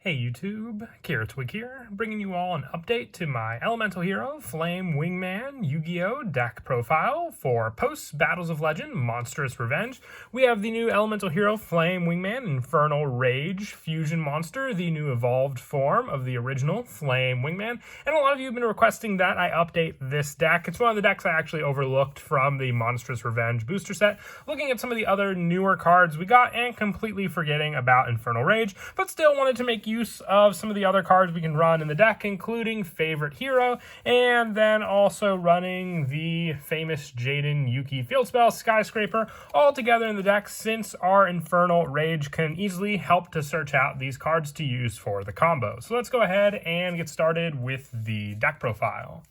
Hey YouTube, Twig here, bringing you all an update to my Elemental Hero, Flame Wingman, Yu-Gi-Oh! Deck profile for post-Battles of Legend, Monstrous Revenge. We have the new Elemental Hero, Flame Wingman, Infernal Rage Fusion Monster, the new evolved form of the original Flame Wingman, and a lot of you have been requesting that I update this deck. It's one of the decks I actually overlooked from the Monstrous Revenge booster set, looking at some of the other newer cards we got and completely forgetting about Infernal Rage, but still wanted to make use of some of the other cards we can run in the deck, including Favorite Hero, and then also running the famous Jaden Yuki field spell, Skyscraper, all together in the deck, since our Infernal Rage can easily help to search out these cards to use for the combo. So let's go ahead and get started with the deck profile.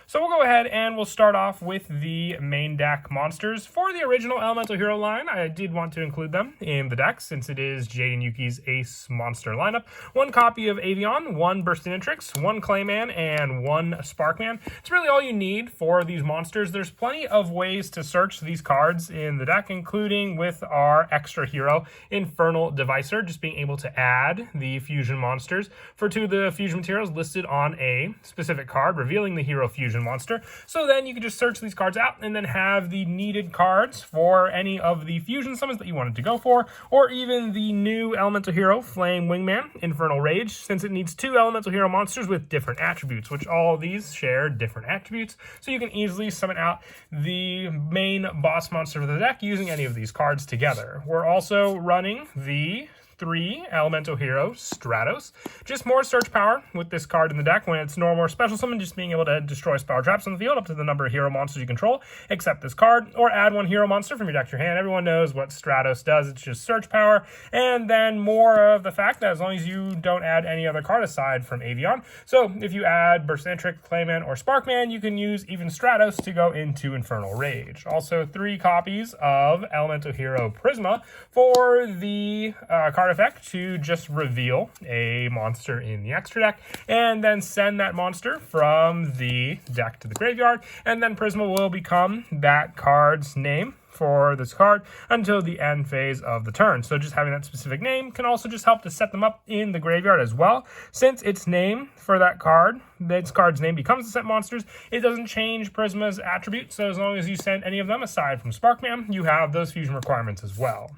So we'll go ahead and we'll start off with the main deck monsters. For the original Elemental Hero line, I did want to include them in the deck since it is Jaden Yuki's Ace monster lineup. One copy of Avion, one Burstinatrix, one Clayman, and one Sparkman. It's really all you need for these monsters. There's plenty of ways to search these cards in the deck, including with our extra hero, Infernal Devicer, just being able to add the fusion monsters for two of the fusion materials listed on a specific card, revealing the hero fusion monster. So then you can just search these cards out and then have the needed cards for any of the fusion summons that you wanted to go for, or even the new Elemental Hero, Flame Wingman, Infernal Rage, since it needs two Elemental Hero monsters with different attributes, which all of these share different attributes. So you can easily summon out the main boss monster of the deck using any of these cards together. We're also running the 3 Elemental Hero Stratos. Just more search power with this card in the deck when it's normal or special summon, just being able to destroy spell traps on the field up to the number of hero monsters you control, except this card, or add one hero monster from your deck to your hand. Everyone knows what Stratos does. It's just search power, and then more of the fact that as long as you don't add any other card aside from Avion. So if you add Burstinatrix, Clayman, or Sparkman, you can use even Stratos to go into Infernal Rage. Also 3 copies of Elemental Hero Prisma for the card effect to just reveal a monster in the extra deck and then send that monster from the deck to the graveyard, and then Prisma will become that card's name for this card until the end phase of the turn. So just having that specific name can also just help to set them up in the graveyard as well. Since its name for that card, this card's name becomes the set monsters, it doesn't change Prisma's attributes. So as long as you send any of them aside from Sparkman, you have those fusion requirements as well.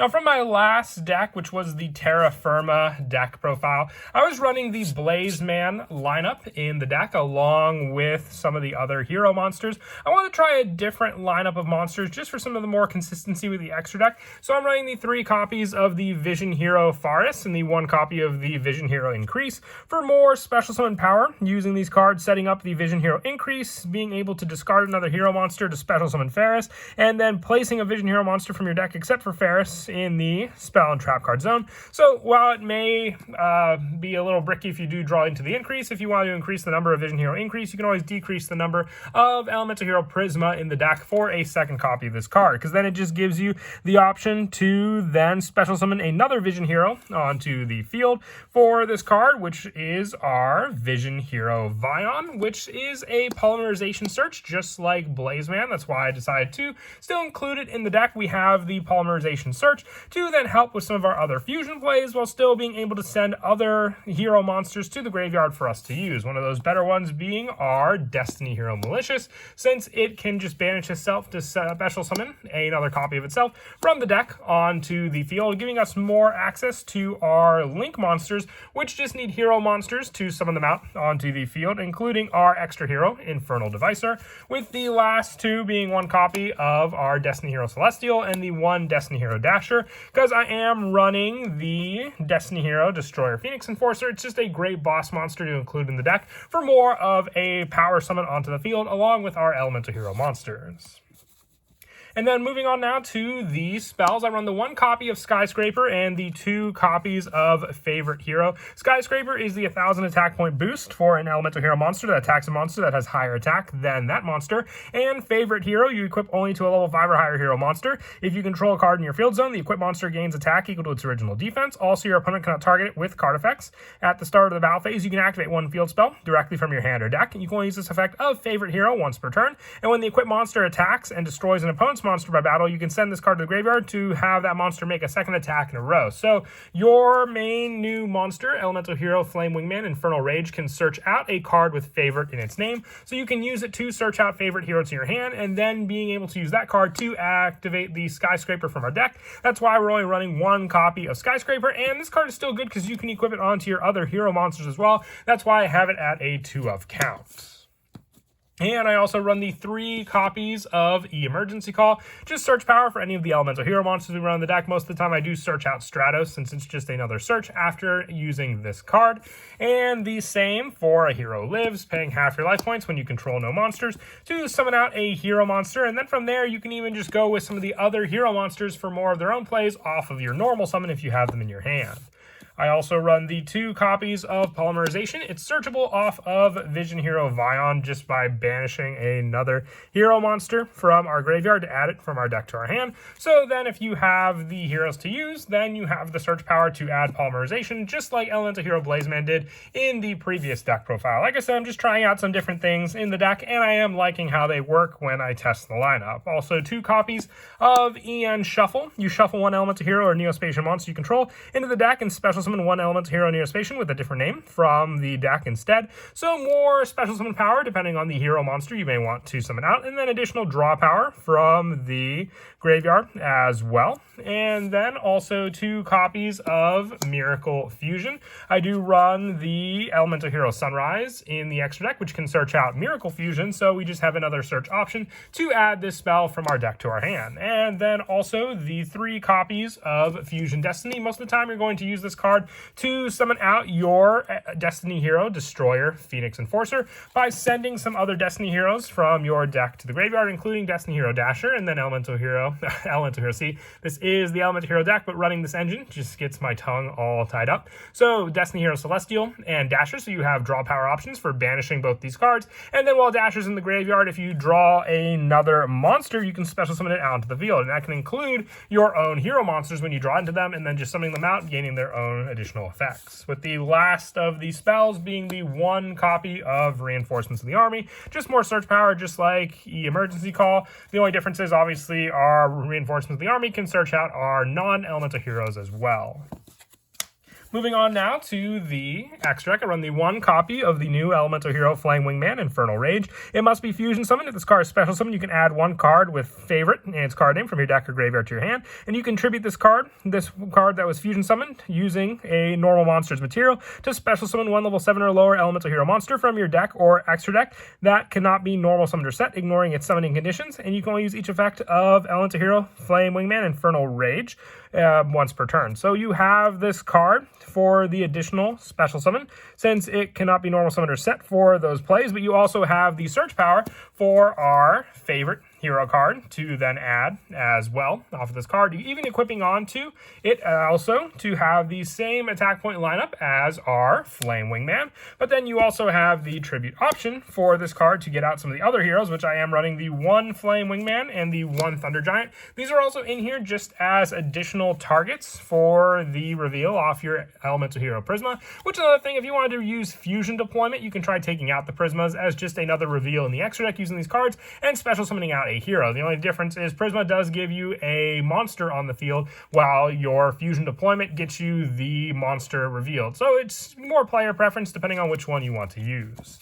Now, from my last deck, which was the Terra Firma deck profile, I was running the Blazeman lineup in the deck along with some of the other hero monsters. I want to try a different lineup of monsters just for some of the more consistency with the extra deck. So I'm running the 3 copies of the Vision Hero Faris and the 1 copy of the Vision Hero Increase for more special summon power, using these cards, setting up the Vision Hero Increase, being able to discard another hero monster to special summon Faris, and then placing a Vision Hero monster from your deck except for Faris in the spell and trap card zone. So while it may be a little bricky if you do draw into the increase, if you want to increase the number of Vision Hero Increase, you can always decrease the number of Elemental Hero Prisma in the deck for a second copy of this card, because then it just gives you the option to then special summon another Vision Hero onto the field for this card, which is our Vision Hero Vion, which is a polymerization search just like Blazeman. That's why I decided to still include it in the deck. We have the polymerization search to then help with some of our other fusion plays while still being able to send other hero monsters to the graveyard for us to use. One of those better ones being our Destiny Hero Malicious, since it can just banish itself to special summon another copy of itself from the deck onto the field, giving us more access to our Link monsters, which just need hero monsters to summon them out onto the field, including our extra hero, Infernal Devicer, with the last 2 being 1 copy of our Destiny Hero Celestial and the 1 Destiny Hero Dasher, because I am running the Destiny Hero Destroyer Phoenix Enforcer. It's just a great boss monster to include in the deck for more of a power summon onto the field along with our Elemental Hero monsters. And then moving on now to the spells, I run the 1 copy of Skyscraper and the 2 copies of Favorite Hero. Skyscraper is the 1,000 attack point boost for an Elemental Hero monster that attacks a monster that has higher attack than that monster. And Favorite Hero, you equip only to a level 5 or higher hero monster. If you control a card in your field zone, the equipped monster gains attack equal to its original defense. Also, your opponent cannot target it with card effects. At the start of the battle phase, you can activate 1 field spell directly from your hand or deck. You can only use this effect of Favorite Hero once per turn. And when the equipped monster attacks and destroys an opponent's once monster by battle, you can send this card to the graveyard to have that monster make a second attack in a row. So your main new monster, Elemental Hero Flame Wingman Infernal Rage, can search out a card with favorite in its name. So you can use it to search out favorite heroes in your hand, and then being able to use that card to activate the Skyscraper from our deck. That's why we're only running one copy of Skyscraper, and this card is still good because you can equip it onto your other hero monsters as well. That's why I have it at a 2 of count. And I also run the 3 copies of Emergency Call. Just search power for any of the elemental hero monsters we run in the deck. Most of the time I do search out Stratos, since it's just another search after using this card. And the same for A Hero Lives, paying half your life points when you control no monsters to summon out a hero monster. And then from there you can even just go with some of the other hero monsters for more of their own plays off of your normal summon if you have them in your hand. I also run the 2 copies of Polymerization. It's searchable off of Vision Hero Vion just by banishing another hero monster from our graveyard to add it from our deck to our hand. So then if you have the heroes to use, then you have the search power to add Polymerization, just like Elemental Hero Blazeman did in the previous deck profile. Like I said, I'm just trying out some different things in the deck, and I am liking how they work when I test the lineup. Also 2 copies of EN Shuffle. You shuffle 1 Elemental Hero or Neospatial monster you control into the deck and special summon 1 Elemental Hero Neospatian with a different name from the deck instead. So more special summon power depending on the hero monster you may want to summon out, and then additional draw power from the graveyard as well. And then also 2 copies of Miracle Fusion. I do run the Elemental Hero Sunrise in the extra deck, which can search out Miracle Fusion, so we just have another search option to add this spell from our deck to our hand. And then also the 3 copies of Fusion Destiny. Most of the time you're going to use this card to summon out your Destiny hero, Destroyer, Phoenix Enforcer, by sending some other Destiny heroes from your deck to the graveyard, including Destiny Hero Dasher and then Elemental Hero C. This is the Elemental Hero deck, but running this engine just gets my tongue all tied up. So Destiny Hero Celestial and Dasher, so you have draw power options for banishing both these cards. And then while Dasher's in the graveyard, if you draw another monster, you can special summon it out into the field. And that can include your own hero monsters when you draw into them, and then just summoning them out, gaining their own additional effects. With the last of these spells being the 1 copy of Reinforcements of the Army. Just more search power, just like Emergency Call. The only difference is obviously our Reinforcements of the Army can search out our non-elemental heroes as well. Moving on now to the extra deck, I run the 1 copy of the new Elemental Hero Flame Wingman Infernal Rage. It must be fusion summoned. If this card is special summoned, you can add 1 card with favorite and its card name from your deck or graveyard to your hand, and you contribute this card that was fusion summoned, using a normal monster's material to special summon 1 level 7 or lower Elemental Hero monster from your deck or extra deck that cannot be normal summoned or set, ignoring its summoning conditions, and you can only use each effect of Elemental Hero Flame Wingman Infernal Rage once per turn. So you have this card for the additional special summon, since it cannot be normal summoned or set for those plays, but you also have the search power for our favorite hero card to then add as well off of this card, even equipping onto it also to have the same attack point lineup as our Flame Wingman. But then you also have the tribute option for this card to get out some of the other heroes, which I am running the 1 Flame Wingman and the 1 Thunder Giant. These are also in here just as additional targets for the reveal off your Elemental Hero Prisma, which is another thing. If you wanted to use fusion deployment, you can try taking out the Prismas as just another reveal in the extra deck using these cards and special summoning out a hero. The only difference is Prisma does give you a monster on the field, while your fusion deployment gets you the monster revealed. So it's more player preference depending on which one you want to use.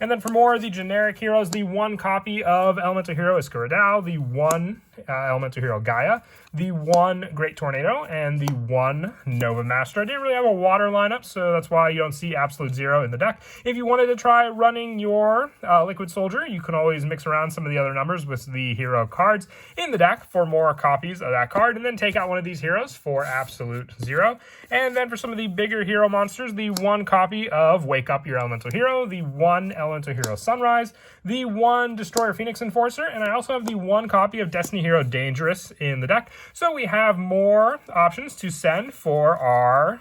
And then for more of the generic heroes, the 1 copy of Elemental Hero Escuridao, the 1 Elemental Hero Gaia, the 1 Great Tornado, and the 1 Nova Master. I didn't really have a water lineup, so that's why you don't see Absolute Zero in the deck. If you wanted to try running your Liquid Soldier, you can always mix around some of the other numbers with the hero cards in the deck for more copies of that card, and then take out one of these heroes for Absolute Zero. And then for some of the bigger hero monsters, the 1 copy of Wake Up Your Elemental Hero, the 1 Elemental Hero Sunrise, the 1 Destroyer Phoenix Enforcer, and I also have the 1 copy of Destiny Hero Dangerous in the deck. So we have more options to send for our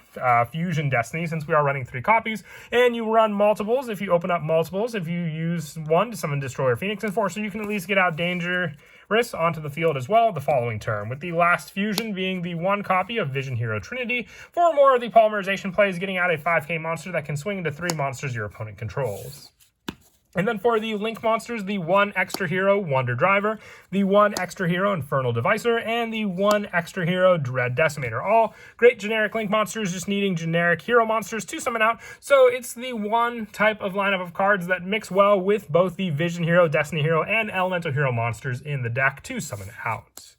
Fusion Destiny, since we are running 3 copies, and you run multiples. If you open up multiples, if you use 1 to summon Destroyer Phoenix Enforcer, you can at least get out Dangerous onto the field as well the following turn, with the last fusion being the 1 copy of Vision Hero Trinity for more of the polymerization plays, getting out a 5k monster that can swing into 3 monsters your opponent controls. And then for the Link monsters, the 1 extra hero Wonder Driver, the 1 extra hero Infernal Devicer, and the 1 extra hero Dread Decimator. All great generic Link monsters, just needing generic hero monsters to summon out. So it's the one type of lineup of cards that mix well with both the Vision Hero, Destiny Hero, and Elemental Hero monsters in the deck to summon out.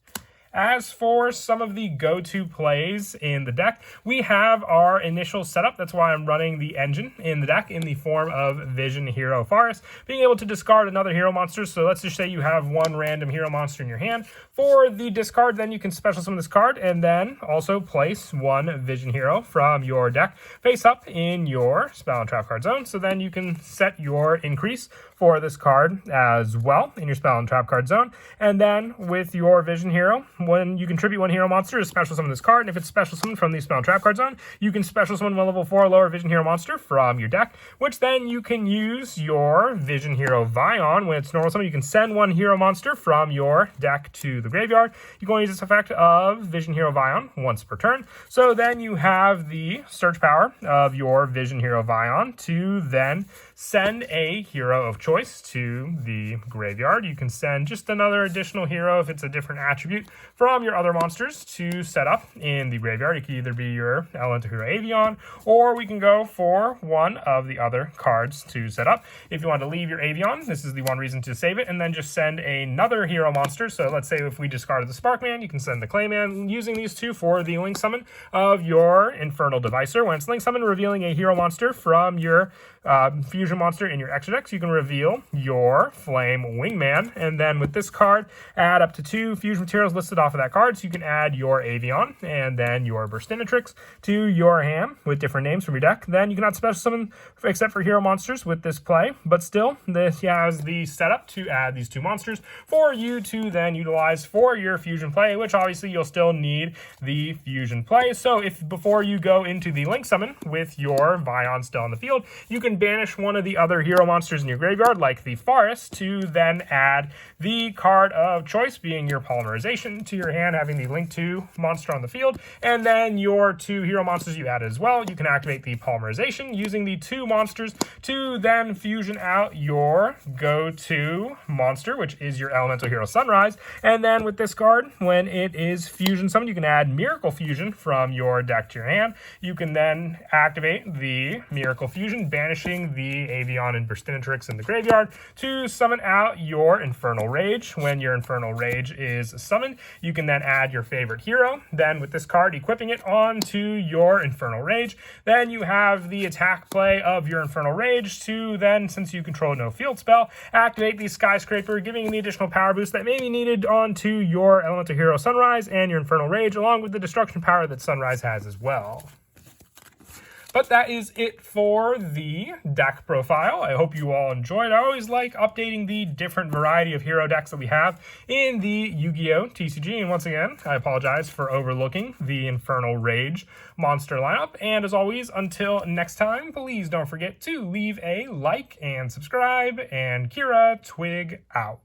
As for some of the go-to plays in the deck, we have our initial setup. That's why I'm running the engine in the deck in the form of Vision Hero Forest, being able to discard another hero monster. So let's just say you have 1 random hero monster in your hand. For the discard, then you can special summon this card and then also place 1 Vision Hero from your deck face up in your spell and trap card zone. So then you can set your increase for this card as well in your spell and trap card zone. And then with your Vision Hero, when you contribute 1 hero monster to special summon this card, and if it's special summoned from the spell and trap card zone, you can special summon 1 level 4 or lower Vision Hero monster from your deck, which then you can use your Vision Hero Vion. When it's normal summon, you can send 1 hero monster from your deck to the graveyard. You can only use this effect of Vision Hero Vion once per turn. So then you have the search power of your Vision Hero Vion to then send a hero of choice to the graveyard. You can send just another additional hero if it's a different attribute from your other monsters to set up in the graveyard. It could either be your Elemental Hero Avion, or we can go for one of the other cards to set up. If you want to leave your Avion, this is the one reason to save it, and then just send another hero monster. So let's say if we discarded the Sparkman, you can send the Clayman, using these 2 for the link summon of your Infernal Devicer. When it's link summon, revealing a hero monster from your fusion monster in your extra decks, you can reveal your Flame Wingman, and then with this card, add up to 2 fusion materials listed off of that card. So you can add your Avion and then your Burstinatrix to your hand with different names from your deck. Then you cannot special summon except for hero monsters with this play, but still, this has the setup to add these 2 monsters for you to then utilize for your fusion play, which obviously you'll still need the fusion play. So if before you go into the link summon with your Vion still on the field, you can banish one of the other hero monsters in your graveyard, like the Forest, to then add the card of choice, being your Polymerization, to your hand, having the Link 2 monster on the field, and then your 2 hero monsters you added as well. You can activate the Polymerization using the 2 monsters to then fusion out your go-to monster, which is your Elemental Hero Sunrise. And then with this card, when it is fusion summoned, you can add Miracle Fusion from your deck to your hand. You can then activate the Miracle Fusion, banishing the Avion and Burstinatrix in the graveyard to summon out your Infernal Rage. When your Infernal Rage is summoned, you can then add your favorite hero. Then with this card, equipping it onto your Infernal Rage, then you have the attack play of your Infernal Rage to then, since you control no field spell, activate the Skyscraper, giving the additional power boost that may be needed onto your Elemental Hero Sunrise and your Infernal Rage, along with the destruction power that Sunrise has as well. But that is it for the deck profile. I hope you all enjoyed. I always like updating the different variety of hero decks that we have in the Yu-Gi-Oh! TCG. And once again, I apologize for overlooking the Infernal Rage monster lineup. And as always, until next time, please don't forget to leave a like and subscribe. And Kira Twig out.